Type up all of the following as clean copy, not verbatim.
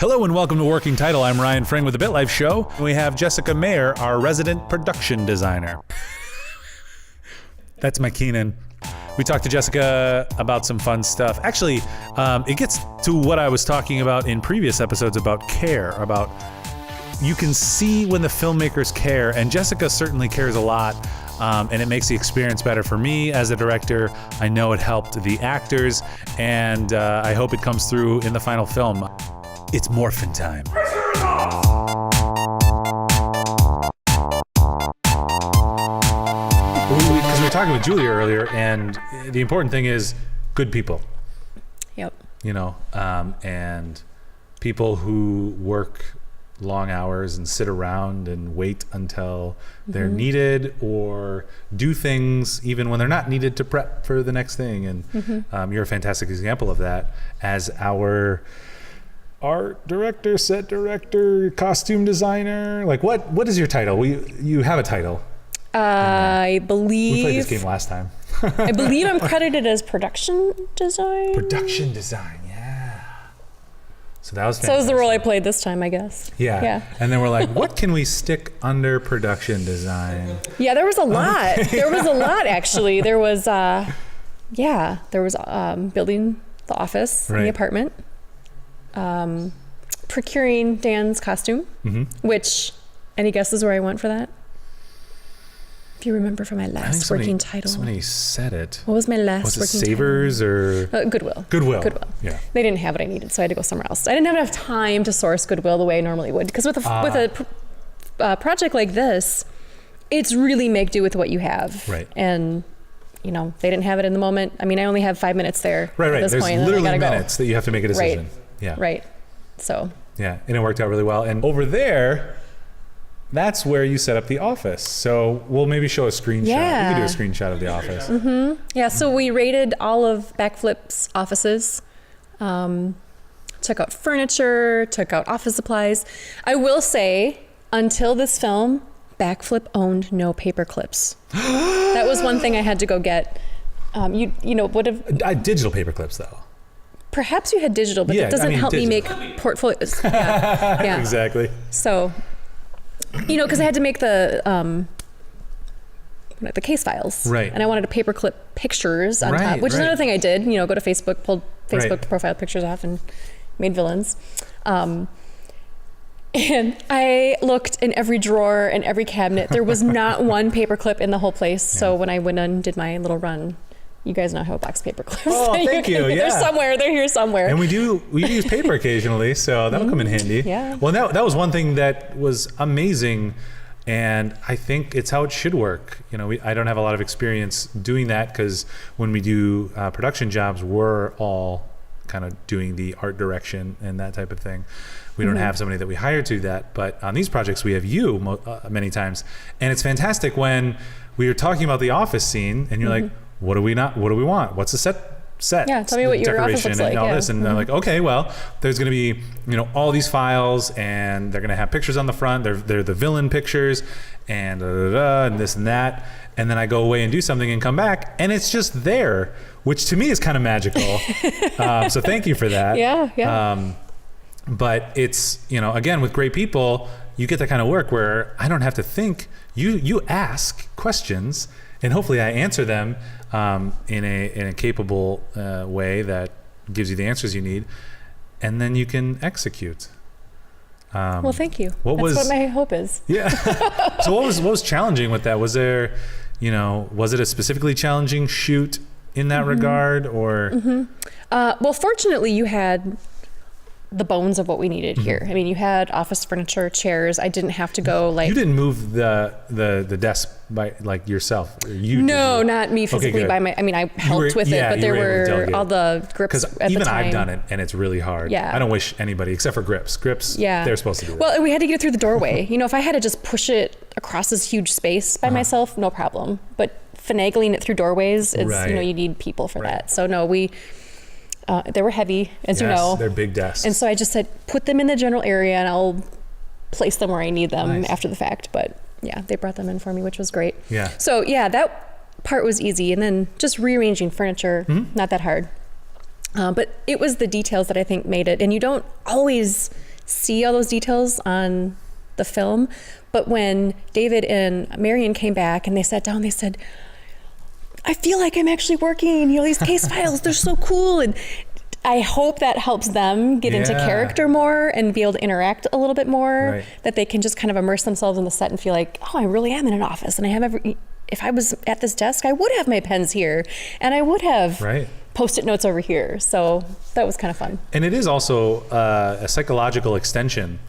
Hello and welcome to Working Title. I'm Ryan Frang with the BitLife Show. We have Jessica Moehr, our resident production designer. That's my Keenan. We talked to Jessica about some fun stuff. Actually, it gets to what I was talking about in previous episodes about care, about you can see when the filmmakers care, and Jessica certainly cares a lot, and it makes the experience better for me as a director. I know it helped the actors, and I hope it comes through in the final film. It's morphin' time. Because we were talking with Julia earlier, and the important thing is good people. Yep. You know, and people who work long hours and sit around and wait until they're needed, or do things even when they're not needed to prep for the next thing. And you're a fantastic example of that as our art director, set director, costume designer. Like, what is your title? You have a title. I believe we played this game last time. I believe I'm credited as production design. Production design, yeah. So that was fantastic. So it was the role I played this time, I guess. Yeah. And then we're like, what can we stick under production design? Yeah, there was a lot. There was a lot, actually. There was building the office in the apartment. Procuring Dan's costume, which, any guesses where I went for that? If you remember from my last working title. Somebody said it. What was my last working title? Savers or? Goodwill. Goodwill. Yeah. They didn't have what I needed, so I had to go somewhere else. I didn't have enough time to source Goodwill the way I normally would, because with a project like this, it's really make do with what you have. Right. And you know, they didn't have it in the moment. I mean, I only have 5 minutes there. Right. At this There's point, literally minutes that you have to make a decision. Right. Yeah. Right. So. Yeah, and it worked out really well. And over there, that's where you set up the office. So we'll maybe show a screenshot. Yeah. You can do a screenshot of the office. Yeah, so we raided all of Backflip's offices, took out furniture, took out office supplies. I will say, until this film, Backflip owned no paper clips. That was one thing I had to go get. You know, would have... digital paper clips, though. Perhaps you had digital, but that doesn't help me make portfolios. Yeah. Exactly. So, you know, because I had to make the case files. Right. And I wanted to paperclip pictures on top, which is another thing I did. You know, go to Facebook, pulled Facebook profile pictures off and made villains. And I looked in every drawer and every cabinet. There was not one paperclip in the whole place. Yeah. So when I went and did my little run, you guys know how box paper clips. Oh, thank you. Yeah. They're somewhere. They're here somewhere. And we use paper occasionally, so that'll come in handy. Yeah. Well, that was one thing that was amazing, and I think it's how it should work. You know, I don't have a lot of experience doing that, because when we do production jobs, we're all kind of doing the art direction and that type of thing. We don't have somebody that we hire to do that, but on these projects we have you many times, and it's fantastic when we were talking about the office scene, and you're like, what do we want? What's the set? Yeah, tell me what your office looks like. And all this, and they're like, okay, well, there's going to be, you know, all these files, and they're going to have pictures on the front. They're the villain pictures, and and this and that. And then I go away and do something and come back, and it's just there, which to me is kind of magical. So thank you for that. Yeah. But it's, you know, again, with great people, you get that kind of work where I don't have to think. You ask questions, and hopefully I answer them in a capable way that gives you the answers you need, and then you can execute. Well, thank you. That's what my hope is. Yeah. So what was challenging with that? Was there, you know, was it a specifically challenging shoot in that regard, or? Well, fortunately, you had the bones of what we needed here. I mean, you had office furniture, chairs. I didn't have to go like... You didn't move the desk by like yourself? No, not me physically by my... I mean, I helped with it, but there were all the grips at the time. Because even I've done it, and it's really hard. Yeah. I don't wish anybody, except for grips. They're supposed to do that. Well, and we had to get it through the doorway. You know, if I had to just push it across this huge space by myself, no problem. But finagling it through doorways, you know, you need people for that. So no, they were heavy, as you know. They're big desks. And so I just said, put them in the general area and I'll place them where I need them after the fact. But yeah, they brought them in for me, which was great. Yeah. So yeah, that part was easy. And then just rearranging furniture, not that hard. But it was the details that I think made it. And you don't always see all those details on the film. But when David and Marion came back and they sat down, they said, I feel like I'm actually working, these case files, they're so cool. And I hope that helps them get into character more and be able to interact a little bit more, that they can just kind of immerse themselves in the set and feel like, oh, I really am in an office and I have if I was at this desk, I would have my pens here and I would have Post-it notes over here. So that was kind of fun. And it is also a psychological extension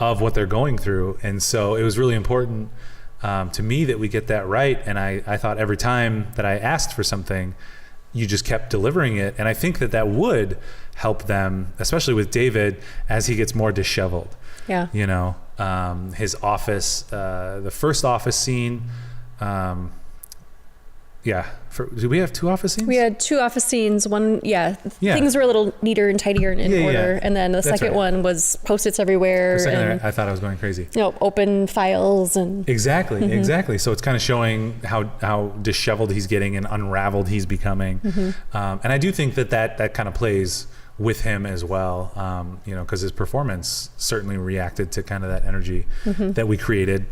of what they're going through. And so it was really important to me that we get that right. And I thought every time that I asked for something, you just kept delivering it. And I think that would help them, especially with David, as he gets more disheveled. Yeah. His office, the first office scene, do we have 2 office scenes? We had 2 office scenes. One, things were a little neater and tidier and in order. Yeah. And then the second one was Post-its everywhere. I thought I was going crazy. Open files and. Exactly. So it's kind of showing how disheveled he's getting and unraveled he's becoming. And I do think that kind of plays with him as well, because his performance certainly reacted to kind of that energy that we created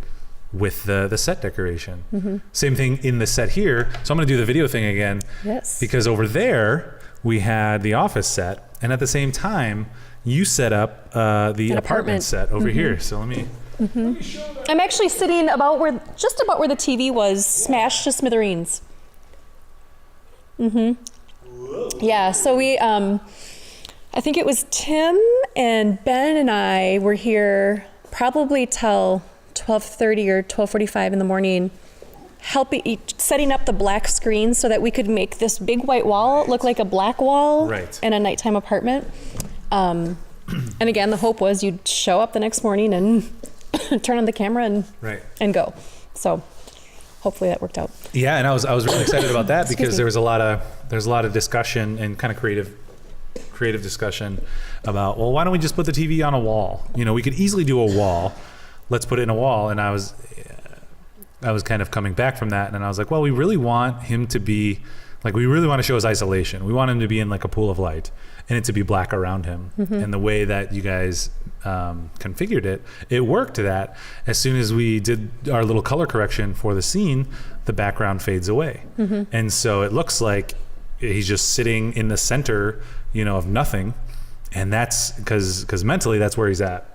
with the set decoration. Same thing in the set here. So I'm going to do the video thing again. Yes. Because over there we had the office set, and at the same time you set up the apartment set over here. So let me show that. I'm actually sitting just about where the TV was, smashed to smithereens. Yeah. So we, I think it was Tim and Ben and I were here probably till 12:30 or 12:45 in the morning, setting up the black screen so that we could make this big white wall look like a black wall in a nighttime apartment. And again, the hope was you'd show up the next morning and turn on the camera and go. So hopefully that worked out. Yeah, and I was really excited about that because there's a lot of discussion and kind of creative discussion about, well, why don't we just put the TV on a wall? We could easily do a wall. Let's put it in a wall. And I was kind of coming back from that, and I was like, well, we really want him to be like, we really want to show his isolation. We want him to be in like a pool of light and it to be black around him. And the way that you guys configured it worked to that. As soon as we did our little color correction for the scene, the background fades away. And so it looks like he's just sitting in the center, of nothing. And that's because mentally that's where he's at.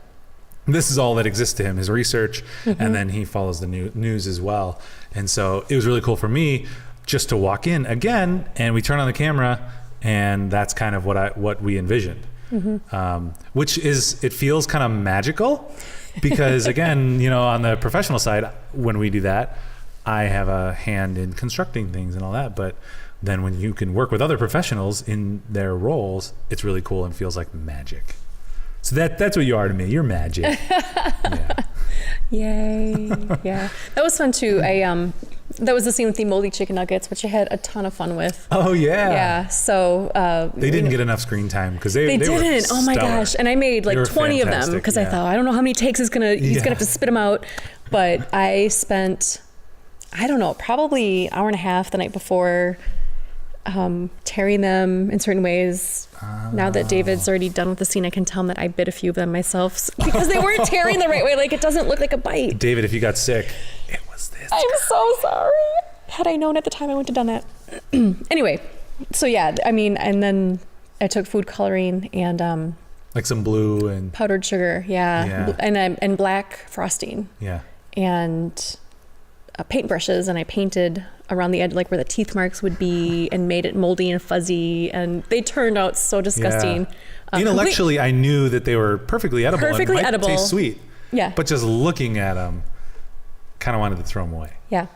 This is all that exists to him, his research, and then he follows the news as well. And so it was really cool for me just to walk in again, and we turn on the camera, and that's kind of what we envisioned. Which it feels kind of magical because again, on the professional side, when we do that, I have a hand in constructing things and all that, but then when you can work with other professionals in their roles, it's really cool and feels like magic. So that's what you are to me. You're magic. Yay. Yeah. That was fun too. That was the scene with the moldy chicken nuggets, which I had a ton of fun with. Oh yeah. Yeah. So they didn't get enough screen time because they didn't. Oh my gosh. And I made like 20 of them because I thought, I don't know how many takes he's gonna have to spit them out. But I spent, I don't know, probably an hour and a half the night before tearing them in certain ways. Now that David's already done with the scene, I can tell him that I bit a few of them myself because they weren't tearing the right way. Like, it doesn't look like a bite. David, if you got sick, it was this. I'm so sorry. Had I known at the time, I wouldn't have done that. Anyway, so yeah, and then I took food coloring and like some blue and powdered sugar, and black frosting, and paintbrushes, and I painted around the edge, like where the teeth marks would be, and made it moldy and fuzzy, and they turned out so disgusting. Intellectually, I knew that they were perfectly edible and might taste sweet. Yeah. But just looking at them, kind of wanted to throw them away. Yeah.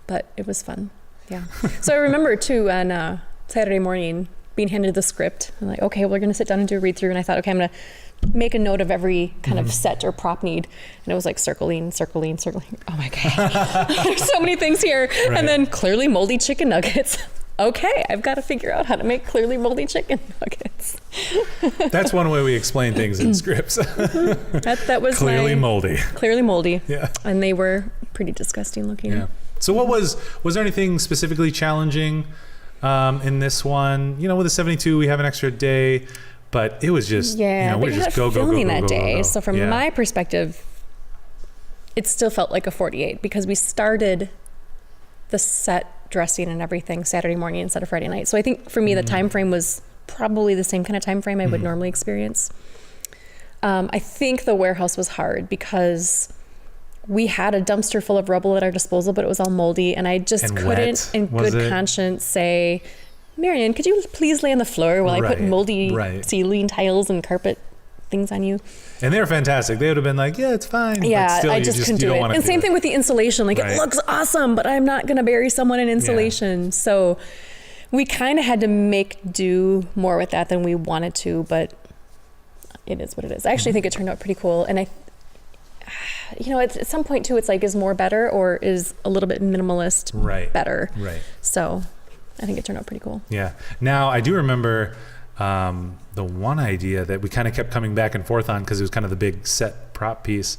But it was fun. Yeah. So I remember too on Saturday morning being handed the script. I'm like, okay, we're going to sit down and do a read through. And I thought, okay, I'm going to make a note of every kind of set or prop need. And it was like circling. Oh my God. There's so many things here. Right. And then clearly moldy chicken nuggets. Okay, I've got to figure out how to make clearly moldy chicken nuggets. That's one way we explain things in scripts. That was clearly moldy. Clearly moldy. Yeah. And they were pretty disgusting looking. Yeah. So what was there anything specifically challenging in this one? With a 72, we have an extra day. but it was just, Yeah, we're they just had go, filming go, go, that go, day. go, go. So from my perspective, it still felt like a 48 because we started the set dressing and everything Saturday morning instead of Friday night. So I think for me, the time frame was probably the same kind of time frame I would normally experience. I think the warehouse was hard because we had a dumpster full of rubble at our disposal, but it was all moldy, and I just And couldn't, wet, in was good it? conscience, say, Marion, could you please lay on the floor while I put Right, moldy right. ceiling tiles and carpet things on you? And they were fantastic. They would have been like, yeah, it's fine. Yeah, but still, I you just couldn't you do don't it. wanna And do same it. thing with the insulation. Like, Right. it looks awesome, but I'm not going to bury someone in insulation. So we kind of had to make do more with that than we wanted to, but it is what it is. I actually think it turned out pretty cool. And at some point too, it's like, is more better or is a little bit minimalist Right. better? Right. So I think it turned out pretty cool. Yeah. Now, I do remember the one idea that we kind of kept coming back and forth on because it was kind of the big set prop piece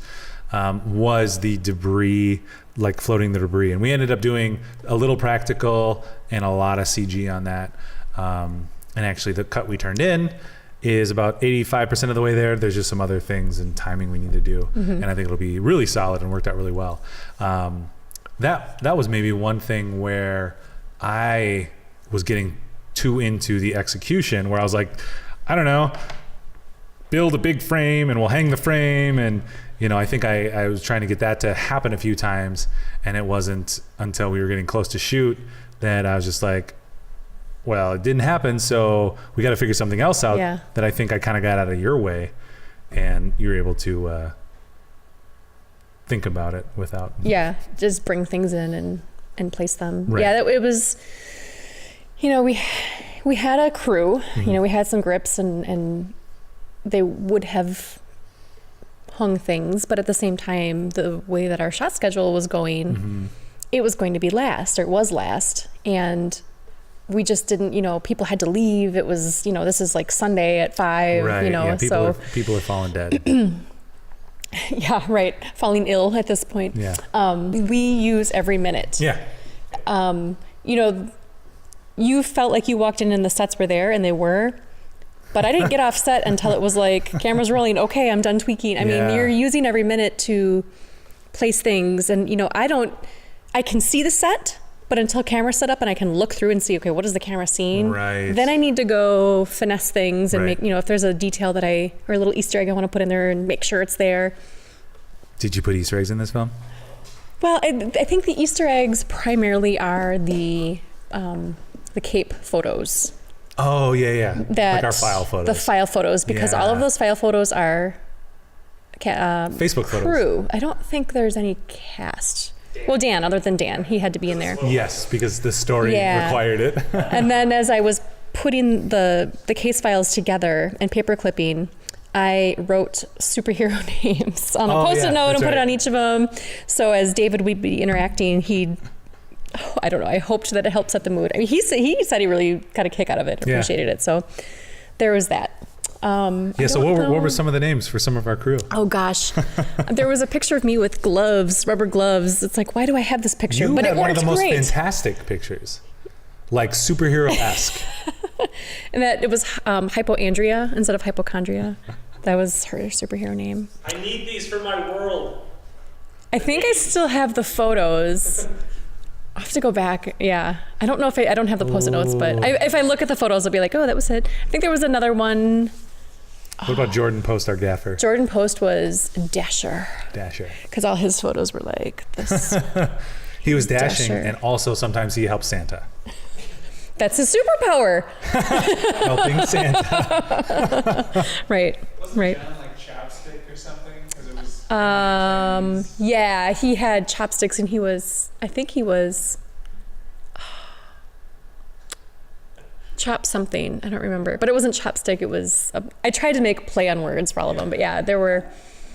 was the debris, like floating the debris. And we ended up doing a little practical and a lot of CG on that. And actually, the cut we turned in is about 85% of the way there. There's just some other things and timing we need to do. And I think it'll be really solid and worked out really well. That was maybe one thing where I was getting too into the execution, where I was like, I don't know, build a big frame and we'll hang the frame. And, I think I was trying to get that to happen a few times, and it wasn't until we were getting close to shoot that I was just like, well, it didn't happen, so we got to figure something else out. Yeah. That I think I kind of got out of your way, and you were able to think about it without. Yeah, just bring things in and place them. Right. Yeah, it was, we had a crew, we had some grips and they would have hung things, but at the same time, the way that our shot schedule was going, it was going to be last, or it was last. And we just didn't, people had to leave. It was, this is like Sunday at 5, Right. Yeah, people are falling dead. Yeah, right. Falling ill at this point. Yeah. We use every minute. Yeah. You felt like you walked in and the sets were there, and they were, but I didn't get off set until it was like, camera's rolling. Okay, I'm done tweaking. I mean, you're using every minute to place things. And, I can see the set, but until camera's set up and I can look through and see, okay, what is the camera seeing? Right. Then I need to go finesse things and Right. make, if there's a detail or a little Easter egg I want to put in there and make sure it's there. Did you put Easter eggs in this film? Well, I think the Easter eggs primarily are the Cape photos. Oh, yeah. That like our file photos. The file photos, because all of those file photos are Facebook photos. crew. I don't think there's any cast. Well, Dan, other than Dan, he had to be in there. Yes, because the story required it. And then as I was putting the case files together and paper clipping, I wrote superhero names on a Post-it note and put it on each of them. So as David would be interacting, I don't know, I hoped that it helped set the mood. I mean, he said he really got a kick out of it, appreciated it. So there was that. So what were some of the names for some of our crew? Oh gosh, there was a picture of me with gloves, rubber gloves. It's like, why do I have this picture? You but had it one of worked the most great. fantastic pictures, like superhero-esque. And that it was Hypoandria instead of hypochondria. That was her superhero name. I need these for my world. I think I still have the photos. I'll have to go back. Yeah. I don't know if I don't have the Post-it notes, but if I look at the photos, I'll be like, oh, that was it. I think there was another one. What about Jordan Post, our gaffer? Jordan Post was Dasher. Because all his photos were like this. He was dashing, Dasher. and also sometimes he helped Santa. That's his superpower. Helping Santa. Right. Right. John like chopstick or something? 'Cause it was Yeah, he had chopsticks, and I think he was chop something. I don't remember, but it wasn't chopstick. It was. I tried to make play on words for all of them, but yeah, there were.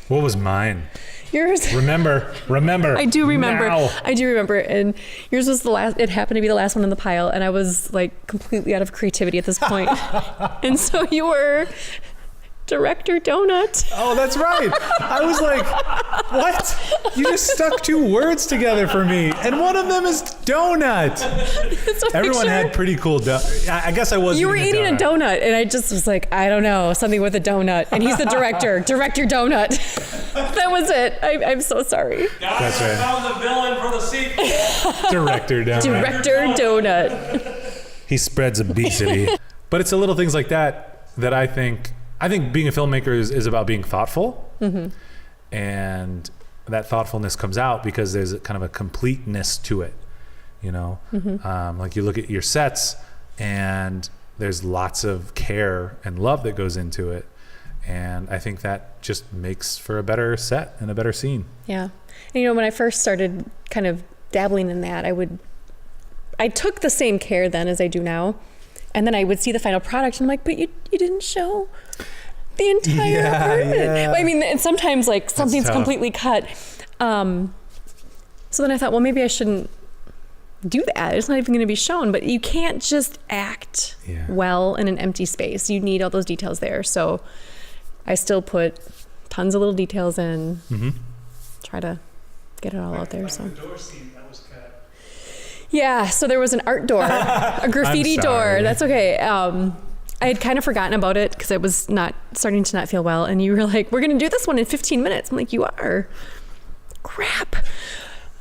What was mine? Yours. Remember. I do remember. Now. I do remember. And yours was the last. It happened to be the last one in the pile, and I was like completely out of creativity at this point. And so you were Director Donut. Oh, that's right. I was like, what? You just stuck two words together for me. And one of them is donut. Everyone had pretty cool I guess I was You were eating a donut, and I just was like, I don't know, something with a donut. And he's the director. Director Donut. That was it. I'm so sorry. That's right. Found the villain for the sequel. Director donut. Director Donut. He spreads obesity. But it's the little things like that I think being a filmmaker is about being thoughtful. Mm-hmm. And that thoughtfulness comes out because there's kind of a completeness to it, you know? Mm-hmm. Like you look at your sets and there's lots of care and love that goes into it. And I think that just makes for a better set and a better scene. Yeah. And, you know, when I first started kind of dabbling in that, I took the same care then as I do now. And then I would see the final product and I'm like, but you didn't show the entire apartment. Yeah. I mean, and sometimes like something's completely cut. So then I thought, well, maybe I shouldn't do that. It's not even going to be shown, but you can't just act well in an empty space. You need all those details there. So I still put tons of little details in, try to get it all out there. So. The door scene that was cut. Yeah, so there was an art door, a graffiti door. That's okay. I had kind of forgotten about it because I was starting to not feel well. And you were like, we're going to do this one in 15 minutes. I'm like, you are? Crap.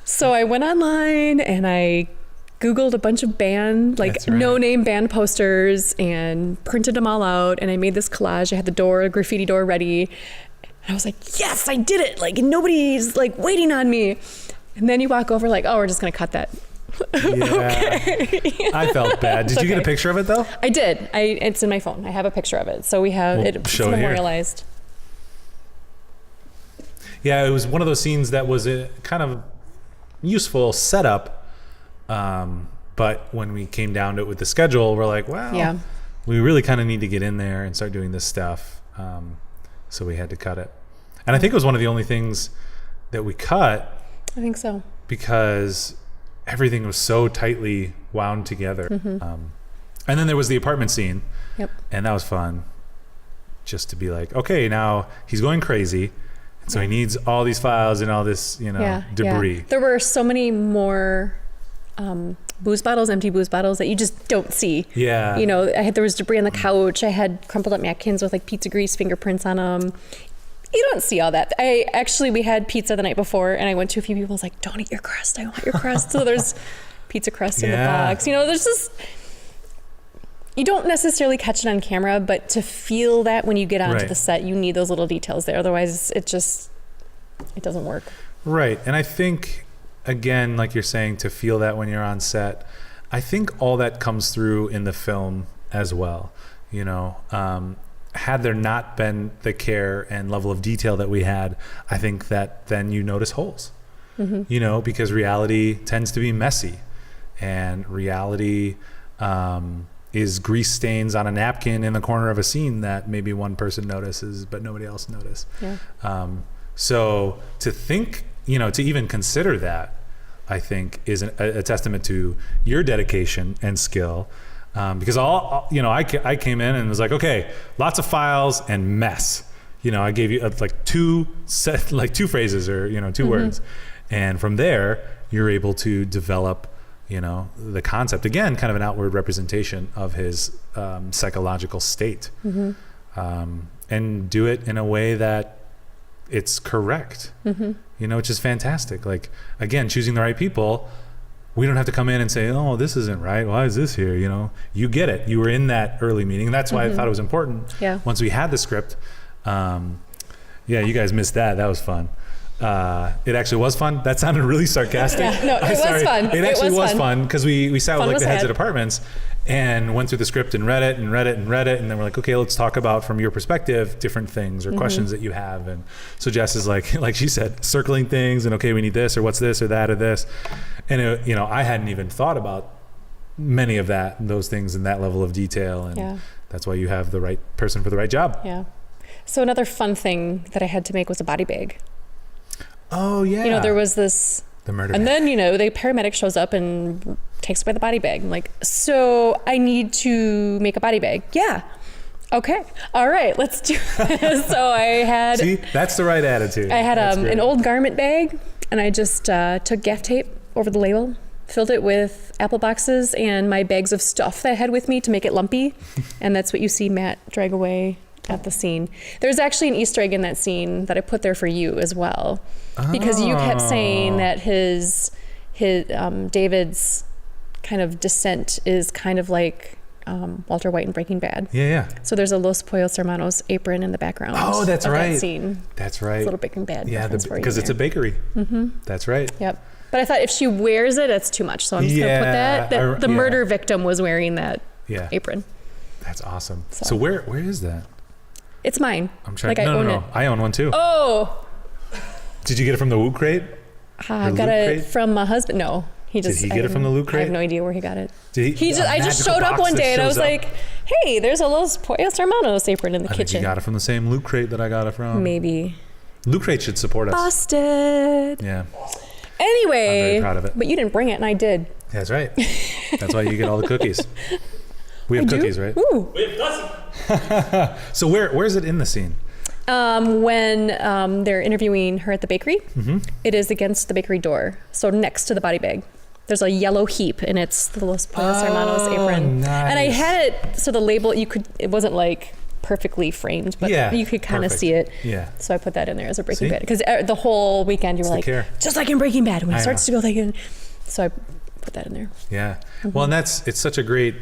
So I went online and I Googled a bunch of no-name band posters and printed them all out. And I made this collage. I had the graffiti door ready. And I was like, yes, I did it. Like, nobody's like waiting on me. And then you walk over like, oh, we're just going to cut that. Yeah. Okay. I felt bad. Did you get a picture of it though? I did. It's in my phone. I have a picture of it. So we have it's memorialized. Yeah, it was one of those scenes that was a kind of useful setup. But when we came down to it with the schedule, we're like, wow, we really kind of need to get in there and start doing this stuff. So we had to cut it. And I think it was one of the only things that we cut. I think so. Because everything was so tightly wound together. Mm-hmm. And then there was the apartment scene. Yep. And that was fun. Just to be like, okay, now he's going crazy. And so he needs all these files and all this, debris. Yeah. There were so many more empty booze bottles that you just don't see. Yeah. You know, there was debris on the couch. I had crumpled up napkins with like pizza grease fingerprints on them. You don't see all that. We had pizza the night before and I went to a few people. I was like, don't eat your crust. I want your crust. So there's pizza crust in the box. You know, there's just, you don't necessarily catch it on camera, but to feel that when you get onto the set, you need those little details there. Otherwise it doesn't work. Right. And I think, again, like you're saying, to feel that when you're on set, I think all that comes through in the film as well. You know, had there not been the care and level of detail that we had, I think that then you notice holes, you know, because reality tends to be messy and reality is grease stains on a napkin in the corner of a scene that maybe one person notices, but nobody else noticed. Yeah. So to think, you know, to even consider that, I think is a testament to your dedication and skill. Because I came in and was like, okay, lots of files and mess. You know, I gave you two phrases or, two words. And from there, you're able to develop, the concept, again, kind of an outward representation of his psychological state. And do it in a way that it's correct, which is fantastic. Like, again, choosing the right people. We don't have to come in and say, oh, this isn't right. Why is this here? You get it. You were in that early meeting. That's why I thought it was important. Yeah. Once we had the script, you guys missed that. That was fun. It actually was fun. That sounded really sarcastic. Yeah, no, it was fun. It actually was fun because we sat with the heads of departments and went through the script and read it. And then we're like, okay, let's talk about from your perspective, different things or questions that you have. And so Jess is like she said, circling things and okay, we need this or what's this or that or this. And I hadn't even thought about many of those things in that level of detail. And that's why you have the right person for the right job. Yeah. So another fun thing that I had to make was a body bag. Oh yeah. There was this, the murder and bag. then, the paramedic shows up and takes away the body bag. I'm like, so I need to make a body bag. Yeah. Okay. All right. Let's do this. So I had See, that's the right attitude. I had That's an great. old garment bag, and I just took gaff tape over the label, filled it with apple boxes and my bags of stuff that I had with me to make it lumpy. And that's what you see Matt drag away at the scene. There's actually an Easter egg in that scene that I put there for you as well, because you kept saying that his David's kind of descent is kind of like Walter White in Breaking Bad. Yeah. So there's a Los Pollos Hermanos apron in the background. Oh, that's of right. That scene. That's right. It's a little Breaking Bad. Yeah, reference for you because it's a there. bakery. Mm-hmm. That's right. Yep. But I thought if she wears it, it's too much. So I'm just going to put that the murder victim was wearing that apron. That's awesome. So where is that? It's mine. I'm trying. Like I own it. I own one too. Oh. Did you get it from the Loot Crate? I got it from my husband. No. Did he get it from the Loot Crate? I have no idea where he got it. I I just showed up one day and I was like, hey, there's a Los Pollos Hermanos apron in the kitchen. Think you got it from the same Loot Crate that I got it from. Maybe. Loot Crate should support us. Busted. Yeah. Anyway. I'm very proud of it. But you didn't bring it and I did. That's right. That's why you get all the cookies. We have cookies, right? Ooh. We have dozens. So where is it in the scene? When they're interviewing her at the bakery, Mm-hmm. it is against the bakery door, so next to the body bag. There's a yellow heap, and it's the Los Pollos Hermanos apron. Nice. And I had it so the label it wasn't like perfectly framed, but you could kind of see it. Yeah. So I put that in there as a Breaking See? Bad because the whole weekend you were It's the like, care. just like in Breaking Bad when it I starts to go like in. So I put that in there. Yeah. Well, and it's such a great.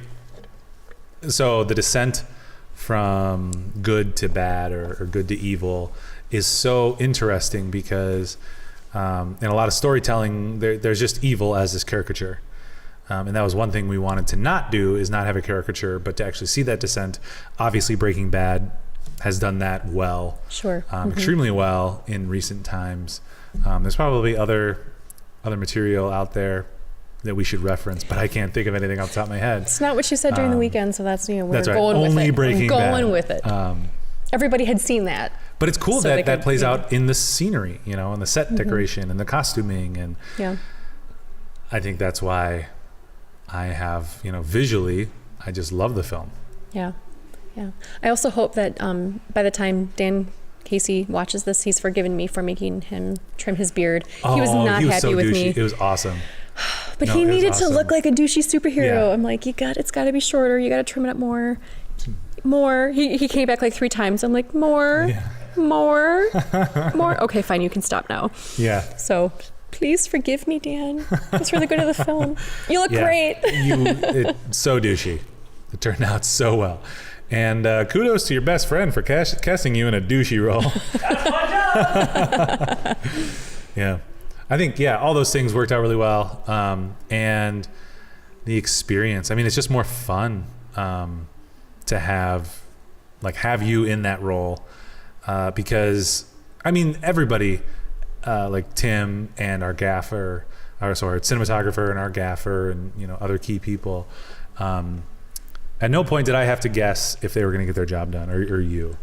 So the descent from good to bad or good to evil is so interesting because in a lot of storytelling there's just evil as this caricature, and that was one thing we wanted to not do, is not have a caricature but to actually see that descent. Obviously Breaking Bad has done that well, Sure. extremely well in recent times. There's probably other material out there that we should reference, but I can't think of anything off the top of my head. It's not what you said during the weekend, so that's we're That's right. going with Only it. Breaking I'm Bad. going with it. Everybody had seen that. But it's cool So they that that could, plays yeah. out in the scenery, and the set decoration and the costuming. And Yeah. I think that's why I have, Mm-hmm. visually, I just love the film. Yeah. Yeah. I also hope that by the time Dan Casey watches this, he's forgiven me for making him trim his beard. He was not happy so with douchey. me. It was awesome. But No, he it was needed awesome. to look like a douchey superhero. Yeah. I'm like, it's got to be shorter. You got to trim it up more. More. He came back like 3 times. I'm like, more, Yeah. more, more. Okay, fine. You can stop now. Yeah. So please forgive me, Dan. It's for the good of the film. You look Yeah. great. It's so douchey. It turned out so well. And kudos to your best friend for casting you in a douchey role. That's my job. Yeah. I think, all those things worked out really well. And the experience, it's just more fun to have you in that role. Because, everybody, like Tim and our gaffer, our cinematographer and our gaffer and, other key people, at no point did I have to guess if they were going to get their job done or you,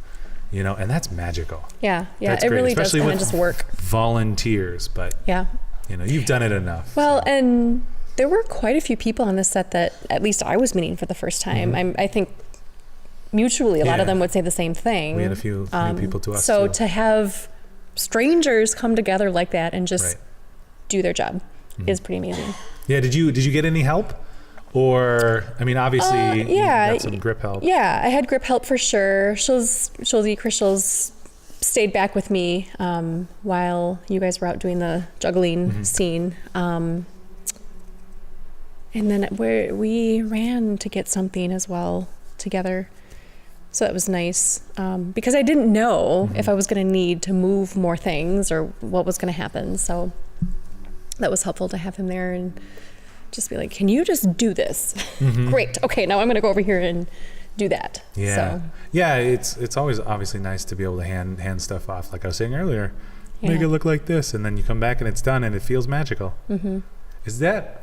and that's magical. Yeah. That's It great, really does especially kind of with just work. volunteers, but Yeah. you've done it enough. Well, so. and there were quite a few people on the set that at least I was meeting for the first time. I think mutually a lot of Yeah. them would say the same thing. We had a few new people to us So too. to have strangers come together like that and just Right. do their job is pretty amazing. Yeah, did you get any help? Or obviously you yeah. got some grip help. Yeah, I had grip help for sure. Crystals stayed back with me while you guys were out doing the juggling scene. And then we ran to get something as well together. So that was nice because I didn't know if I was going to need to move more things or what was going to happen. So that was helpful to have him there and just be like, can you just do this? Great. Okay, now I'm going to go over here and do that. Yeah. So, Yeah, it's always obviously nice to be able to hand stuff off. Like I was saying earlier, make Yeah. it look like this, and then you come back and it's done and it feels magical. What is that?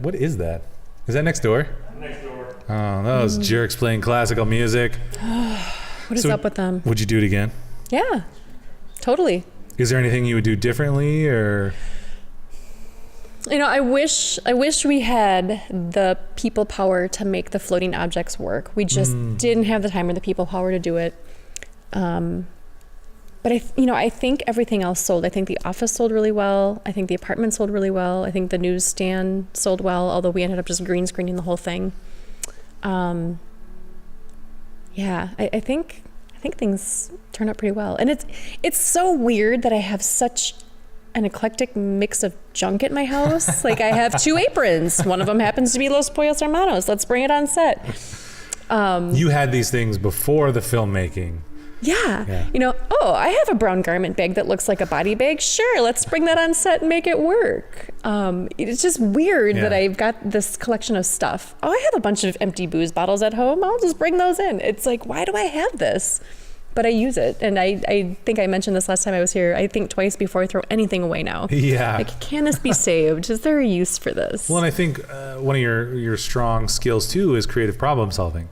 Is that next door? Next door. Oh, those jerks playing classical music. what is So- up with them? Would you do it again? Yeah, totally. Is there anything you would do differently or? I wish we had the people power to make the floating objects work. We just didn't have the time or the people power to do it. But I think everything else sold. I think the office sold really well. I think the apartment sold really well. I think the newsstand sold well, although we ended up just green screening the whole thing. I think things turned out pretty well. And it's so weird that I have such an eclectic mix of junk at my house. Like, I have 2 aprons. One of them happens to be Los Pollos Hermanos. Let's bring it on set. You had these things before the filmmaking. Yeah. I have a brown garment bag that looks like a body bag. Sure, let's bring that on set and make it work. It's just weird that I've got this collection of stuff. Oh, I have a bunch of empty booze bottles at home. I'll just bring those in. It's like, why do I have this? But I use it. And I think I mentioned this last time I was here. I think twice before I throw anything away now. Yeah. Like, can this be saved? Is there a use for this? Well, and I think one of your strong skills too is creative problem solving.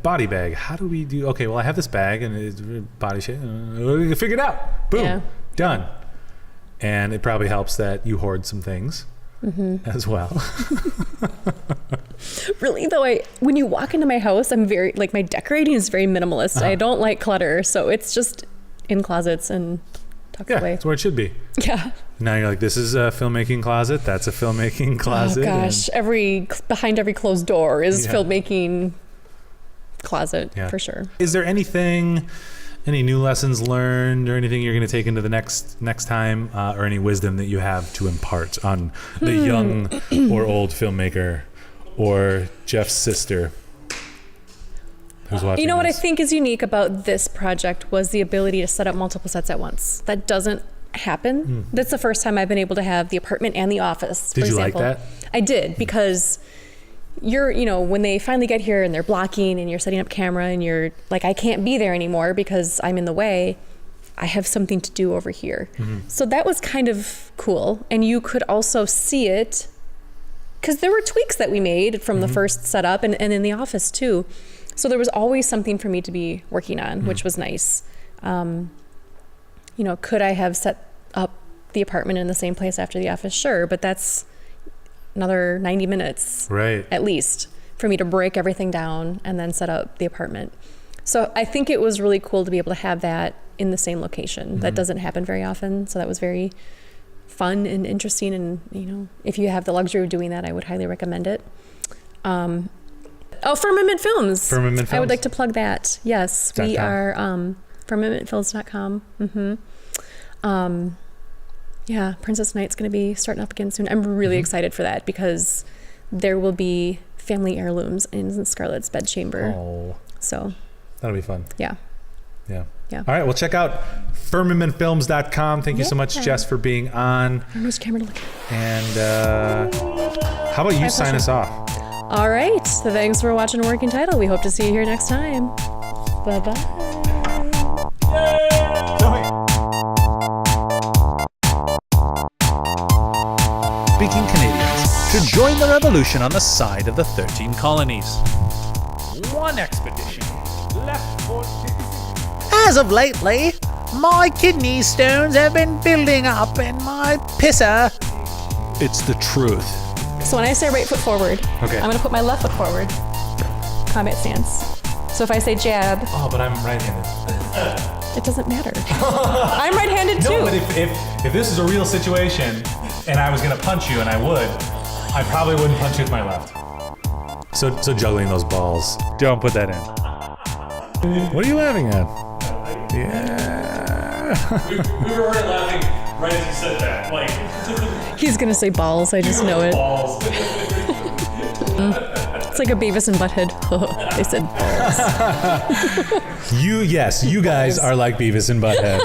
Body bag. How do we do? Okay, well, I have this bag and it's body shape. Figure it out. Boom. Done. And it probably helps that you hoard some things as well. Really, though, when you walk into my house, I'm very, my decorating is very minimalist. I don't like clutter. So it's just in closets and tucked away. That's where it should be. Yeah. Now you're like, this is a filmmaking closet. That's a filmmaking closet. Oh, gosh. Behind every closed door is filmmaking closet for sure. Is there any new lessons learned or anything you're going to take into the next time or any wisdom that you have to impart on the young or old filmmaker or Jeff's sister who's watching what I think is unique about this project was the ability to set up multiple sets at once. That doesn't happen. That's the first time I've been able to have the apartment and the office, for example. Like that? I did, because when they finally get here and they're blocking and you're setting up camera and you're like, I can't be there anymore because I'm in the way. I have something to do over here. So that was kind of cool. And you could also see it because there were tweaks that we made from the first setup and in the office too. So there was always something for me to be working on, which was nice. Could I have set up the apartment in the same place after the office? Sure, but that's another 90 minutes at least for me to break everything down and then set up the apartment. So I think it was really cool to be able to have that in the same location. That doesn't happen very often. So that was very fun and interesting. And, if you have the luxury of doing that, I would highly recommend it. Firmament Films. Firmament Films. I would like to plug that. Yes, we are firmamentfilms.com. Yeah, Princess Night's going to be starting up again soon. I'm really excited for that because there will be family heirlooms in Scarlett's bedchamber. Oh. So that'll be fun. Yeah. All right, well, check out firmamentfilms.com. Thank you so much, Jess, for being on. I know which camera to look at. And how about you sign us off? All right. So thanks for watching Working Title. We hope to see you here next time. Bye-bye. Speaking Canadians to join the revolution on the side of the 13 colonies. One expedition left for As of lately, my kidney stones have been building up in my pisser. It's the truth. So when I say right foot forward, I'm going to put my left foot forward. Combat stance. So if I say jab... Oh, but I'm right-handed. It doesn't matter. I'm right-handed too. No, but if this is a real situation and I was going to punch you, and I would, I probably wouldn't punch you with my left. So juggling those balls. Don't put that in. What are you laughing at? Yeah. we were already laughing right as you said that. Like he's gonna say balls. I just know it. balls. It's like a Beavis and Butthead. They said balls. You guys are like Beavis and Butthead.